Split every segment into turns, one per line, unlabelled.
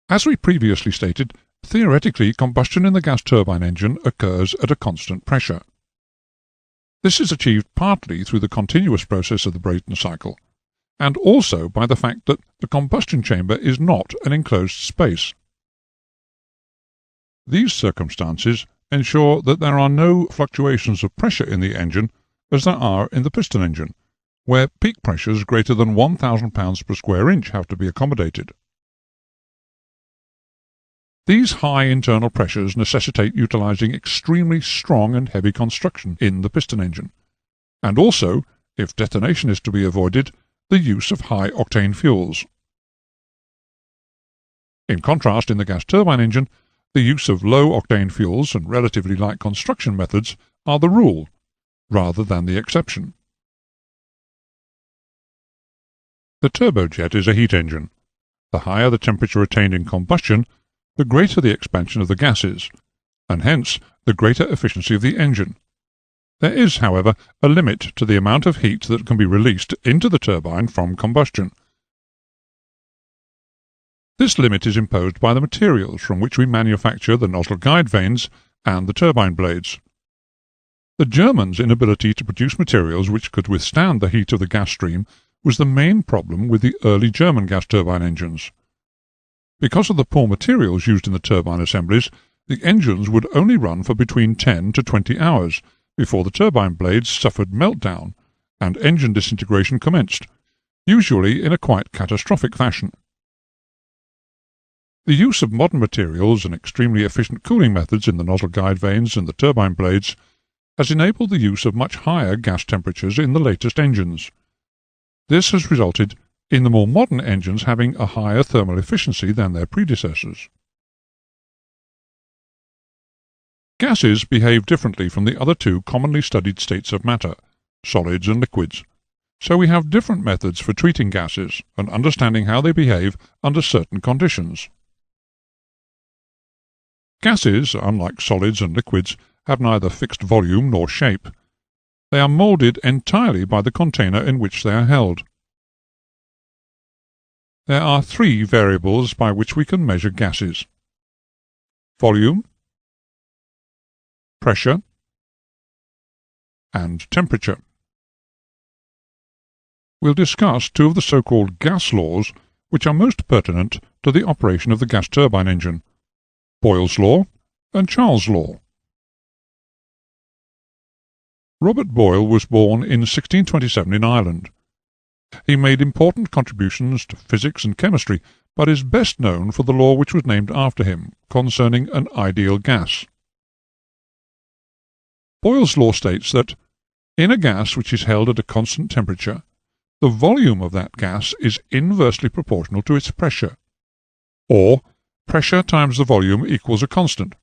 As we previously stated, theoretically combustion in the gas turbine engine occurs at a constant pressure. This is achieved partly through the continuous process of the Brayton cycle, and also by the fact that the combustion chamber is not an enclosed space. These circumstances ensure that there are no fluctuations of pressure in the engine as there are in the piston engine, where peak pressures greater than 1,000 pounds per square inch have to be accommodated. These high internal pressures necessitate utilizing extremely strong and heavy construction in the piston engine, and also, if detonation is to be avoided, the use of high-octane fuels. In contrast, in the gas turbine engine, the use of low-octane fuels and relatively light construction methods are the rule, rather than the exception. The turbojet is a heat engine. The higher the temperature attained in combustion, the greater the expansion of the gases, and hence the greater efficiency of the engine. There is, however, a limit to the amount of heat that can be released into the turbine from combustion. This limit is imposed by the materials from which we manufacture the nozzle guide vanes and the turbine blades. The Germans' inability to produce materials which could withstand the heat of the gas stream was the main problem with the early German gas turbine engines. Because of the poor materials used in the turbine assemblies, the engines would only run for between 10 to 20 hours before the turbine blades suffered meltdown and engine disintegration commenced, usually in a quite catastrophic fashion. The use of modern materials and extremely efficient cooling methods in the nozzle guide vanes and the turbine blades has enabled the use of much higher gas temperatures in the latest engines. This has resulted in the more modern engines having a higher thermal efficiency than their predecessors. Gases behave differently from the other two commonly studied states of matter, solids and liquids, so we have different methods for treating gases and understanding how they behave under certain conditions. Gases, unlike solids and liquids, have neither fixed volume nor shape. They are moulded entirely by the container in which they are held. There are three variables by which we can measure gases: volume, pressure, and temperature. We'll discuss two of the so-called gas laws which are most pertinent to the operation of the gas turbine engine: Boyle's law and Charles' law. Robert Boyle was born in 1627 in Ireland. He made important contributions to physics and chemistry, but is best known for the law which was named after him, concerning an ideal gas. Boyle's law states that, in a gas which is held at a constant temperature, the volume of that gas is inversely proportional to its pressure, or pressure times the volume equals a constant.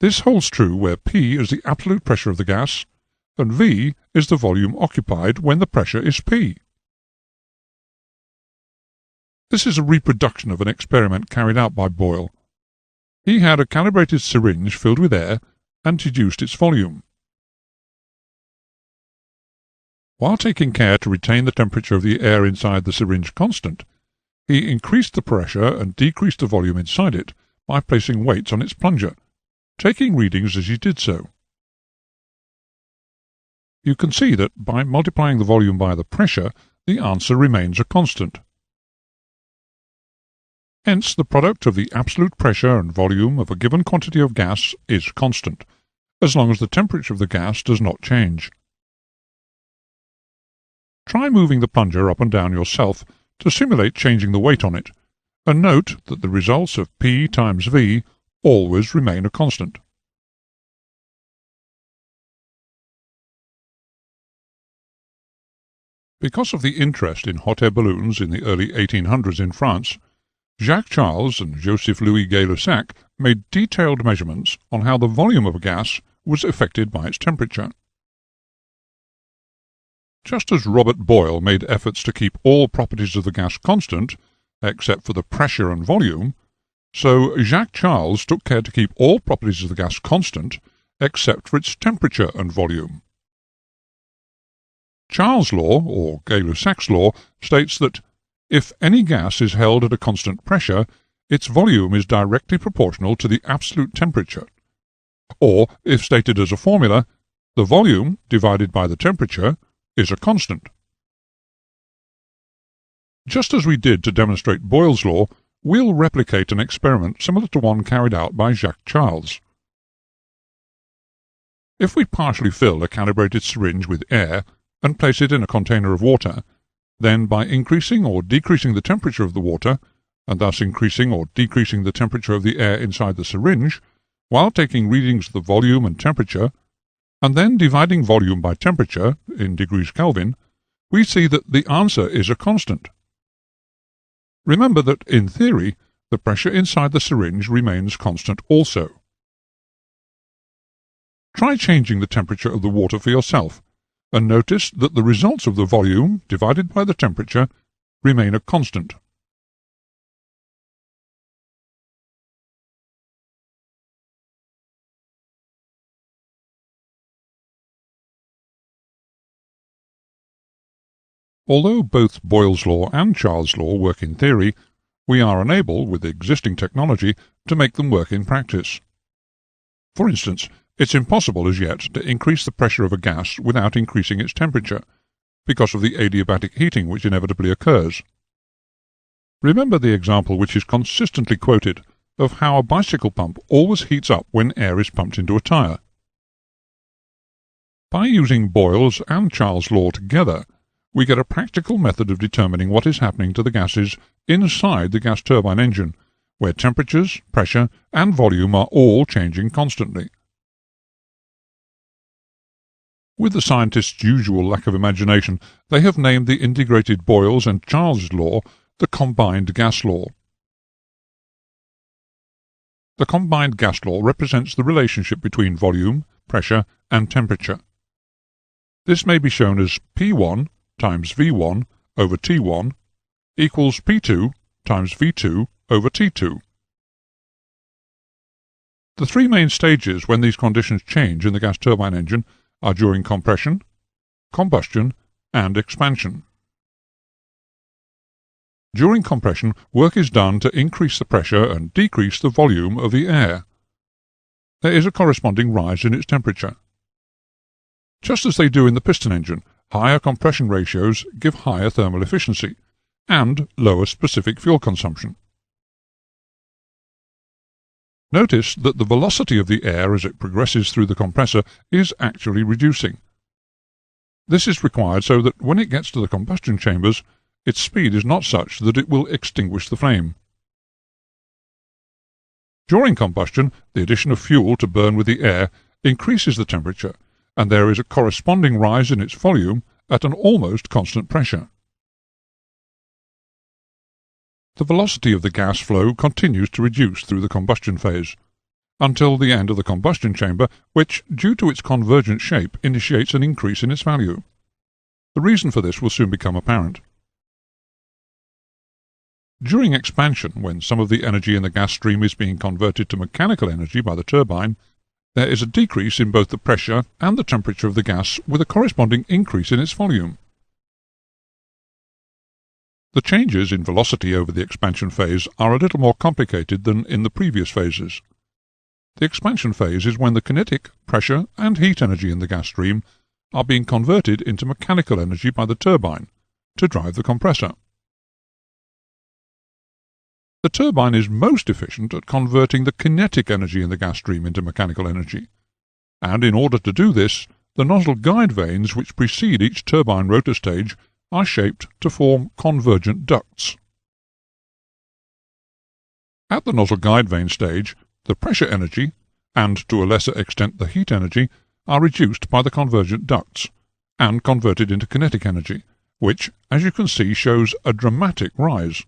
This holds true where P is the absolute pressure of the gas, and V is the volume occupied when the pressure is P. This is a reproduction of an experiment carried out by Boyle. He had a calibrated syringe filled with air and deduced its volume. While taking care to retain the temperature of the air inside the syringe constant, he increased the pressure and decreased the volume inside it by placing weights on its plunger, taking readings as he did so. You can see that by multiplying the volume by the pressure, the answer remains a constant. Hence, the product of the absolute pressure and volume of a given quantity of gas is constant, as long as the temperature of the gas does not change. Try moving the plunger up and down yourself to simulate changing the weight on it, and note that the results of P times V always remain a constant. Because of the interest in hot air balloons in the early 1800s in France, Jacques Charles and Joseph-Louis Gay-Lussac made detailed measurements on how the volume of a gas was affected by its temperature. Just as Robert Boyle made efforts to keep all properties of the gas constant, except for the pressure and volume, so Jacques Charles took care to keep all properties of the gas constant, except for its temperature and volume. Charles' law, or Gay-Lussac's law, states that if any gas is held at a constant pressure, its volume is directly proportional to the absolute temperature, or, if stated as a formula, the volume divided by the temperature is a constant. Just as we did to demonstrate Boyle's law, we'll replicate an experiment similar to one carried out by Jacques Charles. If we partially fill a calibrated syringe with air and place it in a container of water, then by increasing or decreasing the temperature of the water, and thus increasing or decreasing the temperature of the air inside the syringe, while taking readings of the volume and temperature, and then dividing volume by temperature in degrees Kelvin, we see that the answer is a constant. Remember that, in theory, the pressure inside the syringe remains constant also. Try changing the temperature of the water for yourself, and notice that the results of the volume divided by the temperature remain a constant. Although both Boyle's law and Charles' law work in theory, we are unable, with existing technology, to make them work in practice. For instance, it's impossible as yet to increase the pressure of a gas without increasing its temperature, because of the adiabatic heating which inevitably occurs. Remember the example which is consistently quoted of how a bicycle pump always heats up when air is pumped into a tire. By using Boyle's and Charles' law together, we get a practical method of determining what is happening to the gases inside the gas turbine engine, where temperatures, pressure, and volume are all changing constantly. With the scientists' usual lack of imagination, they have named the integrated Boyle's and Charles' law the combined gas law. The combined gas law represents the relationship between volume, pressure, and temperature. This may be shown as P1 times V1 over T1 equals P2 times V2 over T2. The three main stages when these conditions change in the gas turbine engine are during compression, combustion, and expansion. During compression, work is done to increase the pressure and decrease the volume of the air. There is a corresponding rise in its temperature. Just as they do in the piston engine, higher compression ratios give higher thermal efficiency and lower specific fuel consumption. Notice that the velocity of the air as it progresses through the compressor is actually reducing. This is required so that when it gets to the combustion chambers, its speed is not such that it will extinguish the flame. During combustion, the addition of fuel to burn with the air increases the temperature, and there is a corresponding rise in its volume at an almost constant pressure. The velocity of the gas flow continues to reduce through the combustion phase, until the end of the combustion chamber, which, due to its convergent shape, initiates an increase in its value. The reason for this will soon become apparent. During expansion, when some of the energy in the gas stream is being converted to mechanical energy by the turbine, there is a decrease in both the pressure and the temperature of the gas with a corresponding increase in its volume. The changes in velocity over the expansion phase are a little more complicated than in the previous phases. The expansion phase is when the kinetic, pressure, and heat energy in the gas stream are being converted into mechanical energy by the turbine to drive the compressor. The turbine is most efficient at converting the kinetic energy in the gas stream into mechanical energy, and in order to do this, the nozzle guide vanes which precede each turbine rotor stage are shaped to form convergent ducts. At the nozzle guide vane stage, the pressure energy, and to a lesser extent the heat energy, are reduced by the convergent ducts, and converted into kinetic energy, which, as you can see, shows a dramatic rise.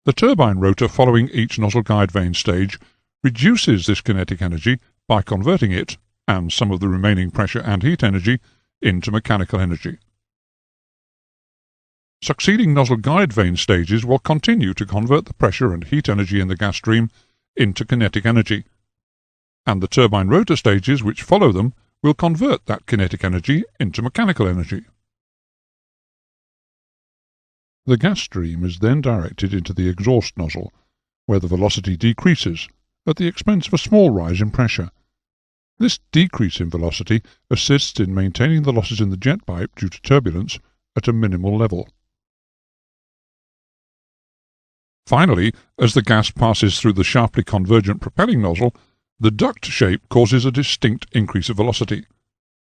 The turbine rotor following each nozzle guide vane stage reduces this kinetic energy by converting it, and some of the remaining pressure and heat energy, into mechanical energy. Succeeding nozzle guide vane stages will continue to convert the pressure and heat energy in the gas stream into kinetic energy, and the turbine rotor stages which follow them will convert that kinetic energy into mechanical energy. The gas stream is then directed into the exhaust nozzle, where the velocity decreases at the expense of a small rise in pressure. This decrease in velocity assists in maintaining the losses in the jet pipe due to turbulence at a minimal level. Finally, as the gas passes through the sharply convergent propelling nozzle, the duct shape causes a distinct increase of velocity,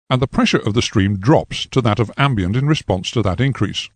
and the pressure of the stream drops to that of ambient in response to that increase.